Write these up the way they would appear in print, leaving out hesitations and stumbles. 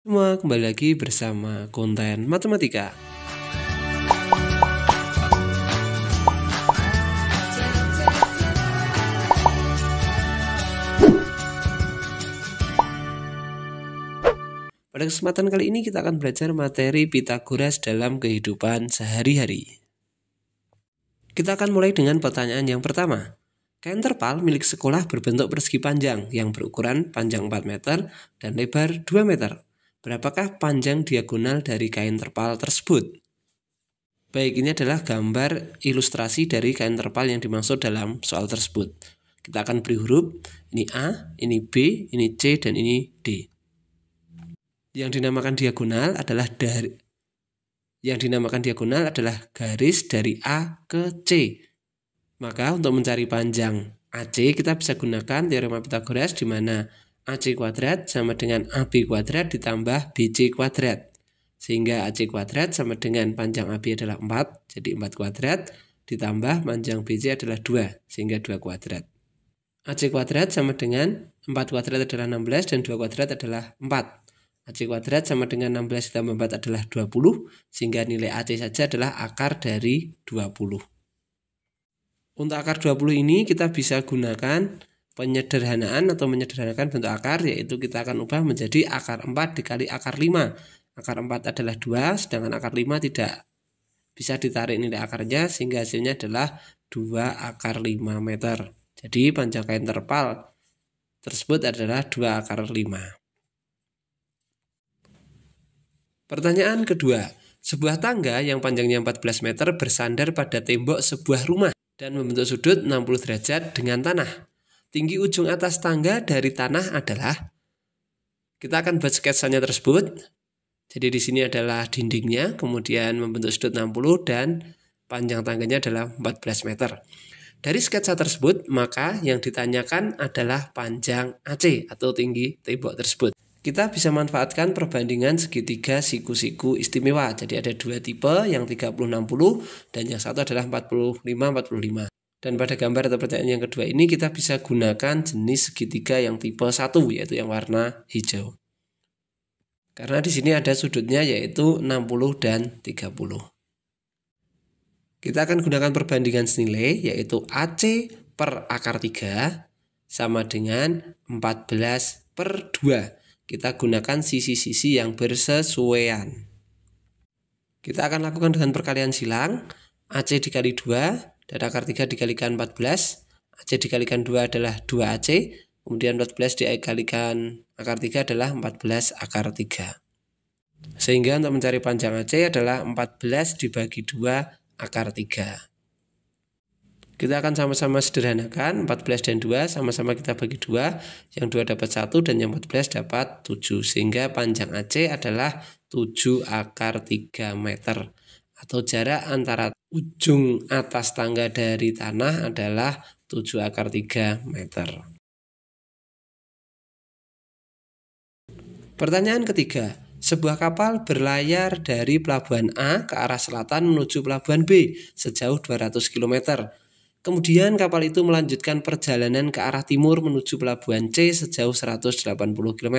Semua kembali lagi bersama konten matematika. Pada kesempatan kali ini kita akan belajar materi Pythagoras dalam kehidupan sehari-hari. Kita akan mulai dengan pertanyaan yang pertama. Kain terpal milik sekolah berbentuk persegi panjang yang berukuran panjang 4 meter dan lebar 2 meter. Berapakah panjang diagonal dari kain terpal tersebut? Baik, ini adalah gambar ilustrasi dari kain terpal yang dimaksud dalam soal tersebut. Kita akan beri huruf, ini A, ini B, ini C, dan ini D. Yang dinamakan diagonal adalah garis dari A ke C. Maka untuk mencari panjang AC kita bisa gunakan teorema Pythagoras di mana AC kuadrat sama dengan AB kuadrat ditambah BC kuadrat. Sehingga AC kuadrat sama dengan panjang AB adalah 4, jadi 4 kuadrat ditambah panjang BC adalah 2, sehingga 2 kuadrat. AC kuadrat sama dengan 4 kuadrat adalah 16 dan 2 kuadrat adalah 4. AC kuadrat sama dengan 16 ditambah 4 adalah 20, sehingga nilai AC saja adalah akar dari 20. Untuk akar 20 ini kita bisa gunakan penyederhanaan atau menyederhanakan bentuk akar, yaitu kita akan ubah menjadi akar 4 dikali akar 5. Akar 4 adalah 2, sedangkan akar 5 tidak bisa ditarik nilai akarnya, sehingga hasilnya adalah 2 akar 5 meter. Jadi panjang kain terpal tersebut adalah 2 akar 5. Pertanyaan kedua. Sebuah tangga yang panjangnya 14 meter bersandar pada tembok sebuah rumah dan membentuk sudut 60 derajat dengan tanah. Tinggi ujung atas tangga dari tanah adalah, kita akan buat sketsanya tersebut. Jadi di sini adalah dindingnya, kemudian membentuk sudut 60 dan panjang tangganya adalah 14 meter. Dari sketsa tersebut, maka yang ditanyakan adalah panjang AC atau tinggi tembok tersebut. Kita bisa manfaatkan perbandingan segitiga siku-siku istimewa. Jadi ada dua tipe, yang 30-60 dan yang satu adalah 45-45. Dan pada gambar atau pertanyaan yang kedua ini kita bisa gunakan jenis segitiga yang tipe 1, yaitu yang warna hijau. Karena di sini ada sudutnya yaitu 60 dan 30. Kita akan gunakan perbandingan senilai yaitu AC per akar 3 sama dengan 14/2. Kita gunakan sisi-sisi yang bersesuaian. Kita akan lakukan dengan perkalian silang. AC dikali 2 dan akar 3 dikalikan 14. AC dikalikan 2 adalah 2AC. Kemudian 14 dikalikan akar 3 adalah 14 akar 3. Sehingga untuk mencari panjang AC adalah 14 dibagi 2 akar 3. Kita akan sama-sama sederhanakan, 14 dan 2 sama-sama kita bagi 2, yang 2 dapat 1 dan yang 14 dapat 7, sehingga panjang AC adalah 7 akar 3 meter, atau jarak antara ujung atas tangga dari tanah adalah 7 akar 3 meter. Pertanyaan ketiga. Sebuah kapal berlayar dari pelabuhan A ke arah selatan menuju pelabuhan B sejauh 200 km. Kemudian kapal itu melanjutkan perjalanan ke arah timur menuju pelabuhan C sejauh 180 km.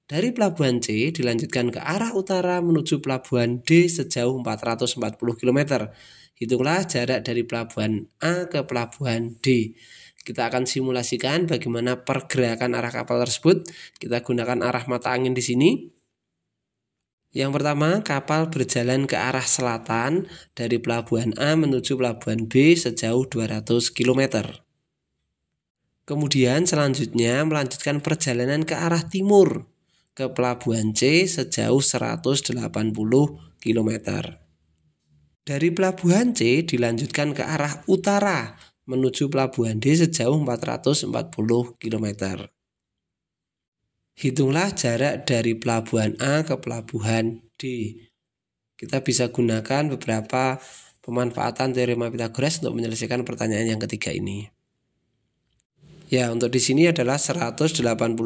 Dari pelabuhan C dilanjutkan ke arah utara menuju pelabuhan D sejauh 440 km. Hitunglah jarak dari pelabuhan A ke pelabuhan D. Kita akan simulasikan bagaimana pergerakan arah kapal tersebut. Kita gunakan arah mata angin di sini. Yang pertama, kapal berjalan ke arah selatan dari pelabuhan A menuju pelabuhan B sejauh 200 km. Kemudian selanjutnya melanjutkan perjalanan ke arah timur ke pelabuhan C sejauh 180 km. Dari pelabuhan C dilanjutkan ke arah utara menuju pelabuhan D sejauh 440 km. Hitunglah jarak dari pelabuhan A ke pelabuhan D. Kita bisa gunakan beberapa pemanfaatan teorema Pythagoras untuk menyelesaikan pertanyaan yang ketiga ini. Ya, untuk di sini adalah 180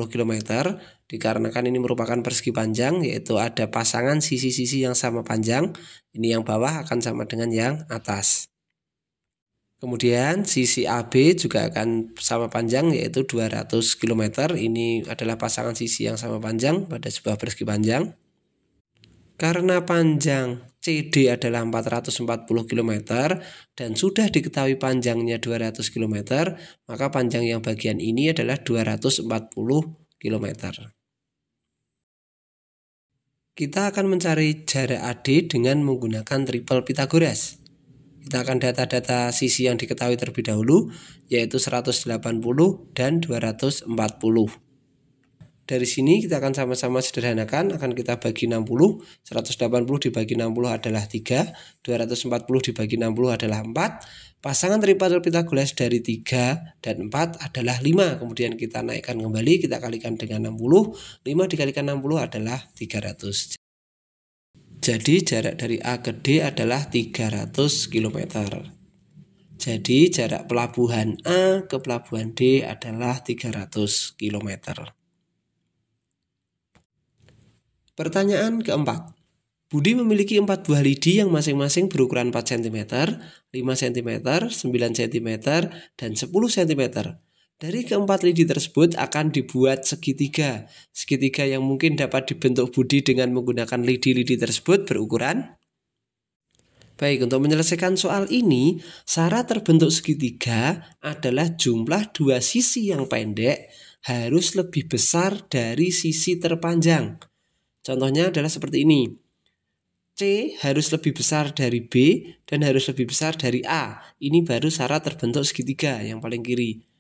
km, dikarenakan ini merupakan persegi panjang, yaitu ada pasangan sisi-sisi yang sama panjang. Ini yang bawah akan sama dengan yang atas. Kemudian sisi AB juga akan sama panjang yaitu 200 km. Ini adalah pasangan sisi yang sama panjang pada sebuah persegi panjang. Karena panjang CD adalah 440 km dan sudah diketahui panjangnya 200 km, maka panjang yang bagian ini adalah 240 km. Kita akan mencari jarak AD dengan menggunakan triple Pythagoras. Kita akan data-data sisi yang diketahui terlebih dahulu, yaitu 180 dan 240. Dari sini kita akan sama-sama sederhanakan, akan kita bagi 60, 180 dibagi 60 adalah 3, 240 dibagi 60 adalah 4. Pasangan triple Pythagoras dari 3 dan 4 adalah 5. Kemudian kita naikkan kembali, kita kalikan dengan 60, 5 dikalikan 60 adalah 300. Jadi jarak dari A ke D adalah 300 km. Jadi jarak pelabuhan A ke pelabuhan D adalah 300 km. Pertanyaan keempat. Budi memiliki 4 buah lidi yang masing-masing berukuran 4 cm, 5 cm, 9 cm, dan 10 cm. Dari keempat lidi tersebut akan dibuat segitiga. Segitiga yang mungkin dapat dibentuk Budi dengan menggunakan lidi-lidi tersebut berukuran. Baik, untuk menyelesaikan soal ini, syarat terbentuk segitiga adalah jumlah dua sisi yang pendek harus lebih besar dari sisi terpanjang. Contohnya adalah seperti ini. C harus lebih besar dari B dan harus lebih besar dari A. Ini baru syarat terbentuk segitiga yang paling kiri.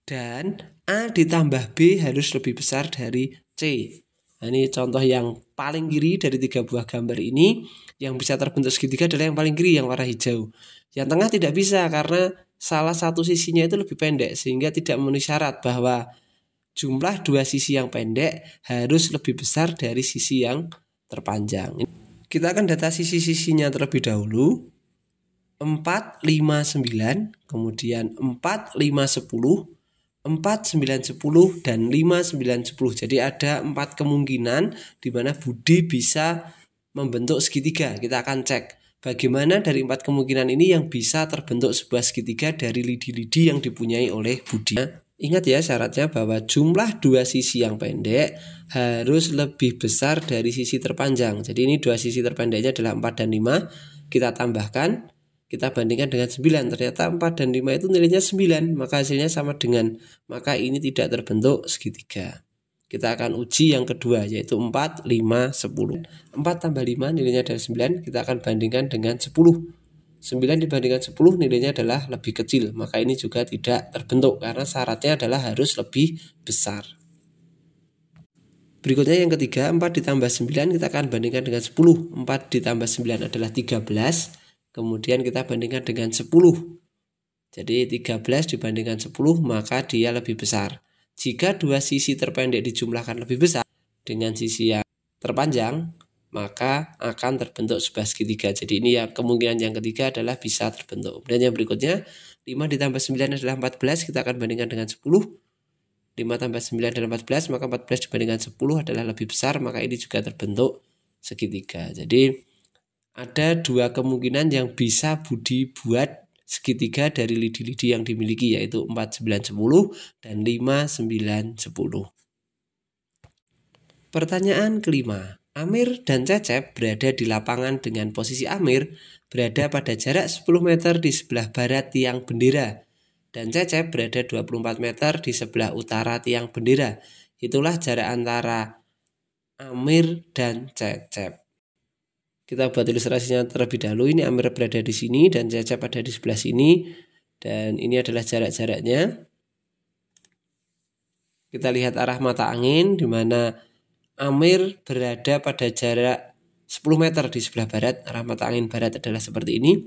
Dan A ditambah B harus lebih besar dari C. Nah, ini contoh yang paling kiri dari 3 buah gambar ini. Yang bisa terbentuk segitiga adalah yang paling kiri, yang warna hijau. Yang tengah tidak bisa karena salah satu sisinya itu lebih pendek, sehingga tidak memenuhi syarat bahwa jumlah dua sisi yang pendek harus lebih besar dari sisi yang terpanjang. Kita akan data sisi-sisinya terlebih dahulu. 4, 5, 9, kemudian 4, 5, 10, 4, 9, 10, dan 5, 9, 10. Jadi ada 4 kemungkinan di mana Budi bisa membentuk segitiga. Kita akan cek bagaimana dari 4 kemungkinan ini yang bisa terbentuk sebuah segitiga dari lidi-lidi yang dipunyai oleh Budi. Ingat ya syaratnya bahwa jumlah dua sisi yang pendek harus lebih besar dari sisi terpanjang. Jadi ini dua sisi terpendeknya adalah 4 dan 5. Kita tambahkan. Kita bandingkan dengan 9, ternyata 4 dan 5 itu nilainya 9, maka hasilnya sama dengan, maka ini tidak terbentuk segitiga. Kita akan uji yang kedua, yaitu 4, 5, 10. 4 tambah 5 nilainya adalah 9, kita akan bandingkan dengan 10. 9 dibandingkan 10 nilainya adalah lebih kecil, maka ini juga tidak terbentuk, karena syaratnya adalah harus lebih besar. Berikutnya yang ketiga, 4 ditambah 9 kita akan bandingkan dengan 10. 4 ditambah 9 adalah 13. Kemudian kita bandingkan dengan 10. Jadi 13 dibandingkan 10 maka dia lebih besar. Jika dua sisi terpendek dijumlahkan lebih besar dengan sisi yang terpanjang, maka akan terbentuk sebuah segitiga. Jadi ini ya kemungkinan yang ketiga adalah bisa terbentuk. Dan yang berikutnya 5 ditambah 9 adalah 14, kita akan bandingkan dengan 10. 5 tambah 9 adalah 14, maka 14 dibandingkan 10 adalah lebih besar, maka ini juga terbentuk segitiga. Jadi ada dua kemungkinan yang bisa Budi buat segitiga dari lidi-lidi yang dimiliki, yaitu 4, 9, 10 dan 5, 9, 10. Pertanyaan kelima. Amir dan Cecep berada di lapangan dengan posisi Amir berada pada jarak 10 meter di sebelah barat tiang bendera dan Cecep berada 24 meter di sebelah utara tiang bendera. Itulah jarak antara Amir dan Cecep. Kita buat ilustrasinya terlebih dahulu. Ini Amir berada di sini dan Cecep ada di sebelah sini. Dan ini adalah jarak-jaraknya. Kita lihat arah mata angin di mana Amir berada pada jarak 10 meter di sebelah barat. Arah mata angin barat adalah seperti ini.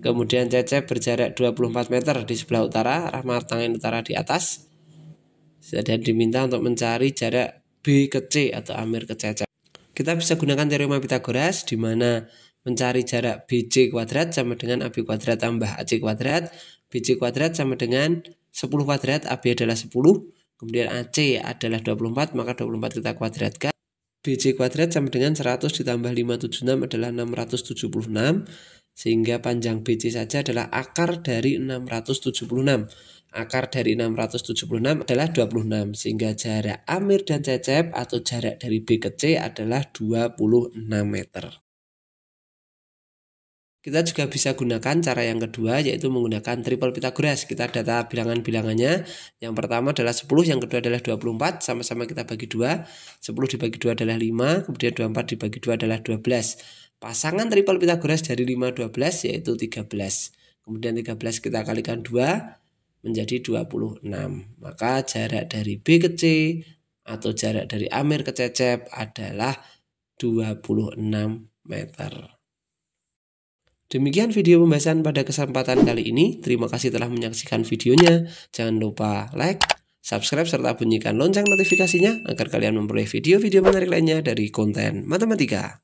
Kemudian Cecep berjarak 24 meter di sebelah utara. Arah mata angin utara di atas. Dan diminta untuk mencari jarak B ke C atau Amir ke Cecep. Kita bisa gunakan teorema Pythagoras di mana mencari jarak BC kuadrat sama dengan AB kuadrat tambah AC kuadrat. BC kuadrat sama dengan 10 kuadrat, AB adalah 10. Kemudian AC adalah 24, maka 24 kita kuadratkan. BC kuadrat sama dengan 100 ditambah 576 adalah 676. Sehingga panjang BC saja adalah akar dari 676. Akar dari 676 adalah 26. Sehingga jarak Amir dan Cecep atau jarak dari B ke C adalah 26 meter. Kita juga bisa gunakan cara yang kedua, yaitu menggunakan triple Pythagoras. Kita data bilangan-bilangannya. Yang pertama adalah 10, yang kedua adalah 24. Sama-sama kita bagi 2. 10 dibagi 2 adalah 5, kemudian 24 dibagi 2 adalah 12. Pasangan triple Pythagoras dari 5, 12 yaitu 13. Kemudian 13 kita kalikan 2 menjadi 26. Maka jarak dari B ke C atau jarak dari Amir ke Cecep adalah 26 meter. Demikian video pembahasan pada kesempatan kali ini. Terima kasih telah menyaksikan videonya. Jangan lupa like, subscribe, serta bunyikan lonceng notifikasinya agar kalian memperoleh video-video menarik lainnya dari konten matematika.